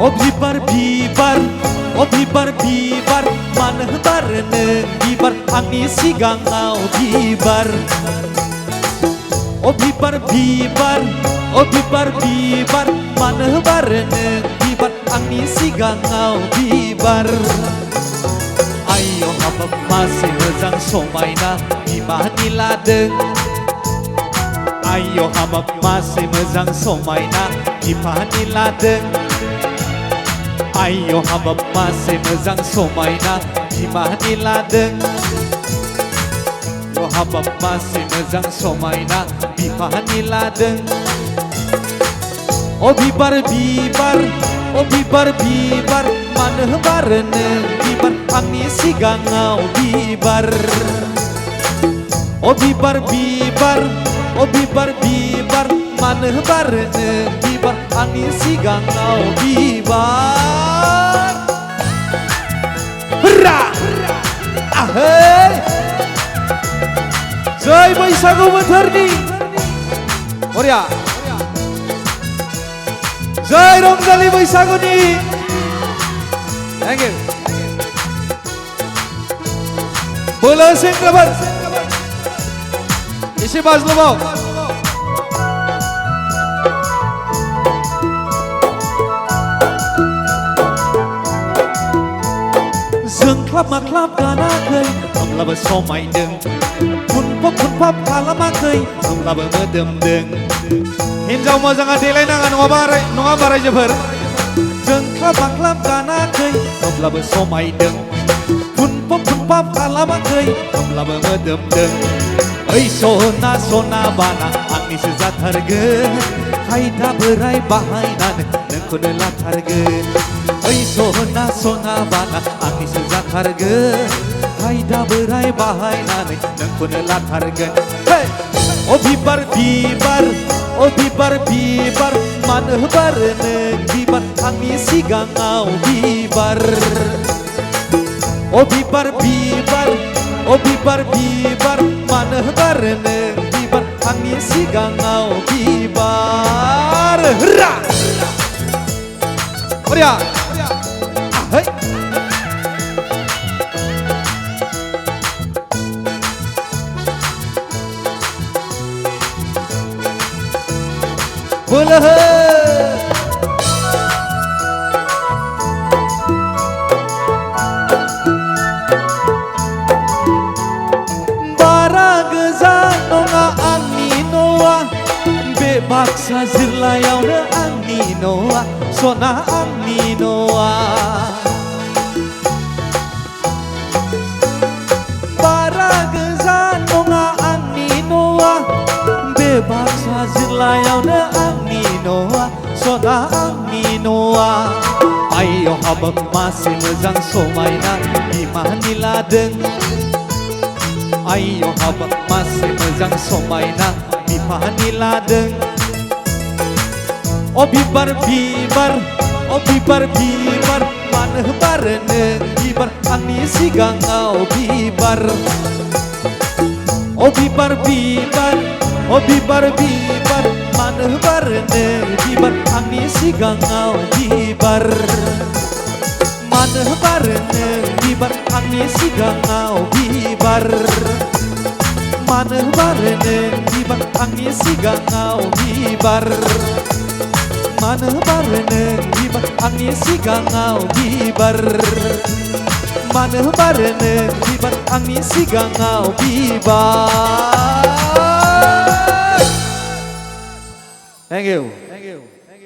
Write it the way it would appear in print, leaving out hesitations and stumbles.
Oh bibar, oh bibar, mana bareng bibar, angin sigangau bibar. Oh bibar, oh bibar, mana bareng bibar, angin sigangau bibar. Ayo habab masih mezang somaina imani ladeng. Ayo habab masih mezang somaina imani ladeng. Ayo habab masih mezang somaina imani ladeng. Yo habab masih mezang somaina imani ladeng. Oh bibar, oh bibar, mana bareng bibar, angin sigangau bibar. Oh bibar, oh bibar, mana bareng bibar, angin sigangau bibar. Hurra! Ahey! Jai Baisagu Menterni. Korea. Jai Ronggali Baisagu ni. Thank you. Bola sing lebat. Isi bas lebok. Zeng klap maklap ganakai, amlaba somai deng. Kun pop kalamakai, amlaba medem deng. Hinjau mo jangan delay nangan ngabarai jeber. Zeng klap maklap ganakai, amlaba somai deng. Kun pop kalamakai, amlaba medem deng. Oi sona bana, angin sejat harga. Haida berai bahainan, nengkun lat harga. Oi sona bana, angin sejat harga. Haida berai bahainan, nengkun lat harga. Hey! Oh bibar, oh bibar, mana bareng bibar, angin sigangau bibar. Oh bibar, oh bibar, mana bareng bibar, angin sigangau bibar. Hurra! Korea. Ahey. Bola he. Baksa zirlayau na anginoa, sona anginoa. Para gezano nga anginoa, bebaksa zirlayau na anginoa, sona anginoa. Ayo habab masih mezang somaina imani ladeng. Ayo habab masih mezang somaina imani ladeng. Oh bibar, oh bibar, mana bareng bibar, angin sigangau bibar. Oh bibar, oh bibar, mana bareng bibar, angin sigangau bibar. Mana bareng bibar, angin sigangau bibar. Mana bareng bibar, angin sigangau bibar. Mana bareng bibar, angin sigangau bibar. Mana bareng bibar, angin sigangau bibar. Thank you.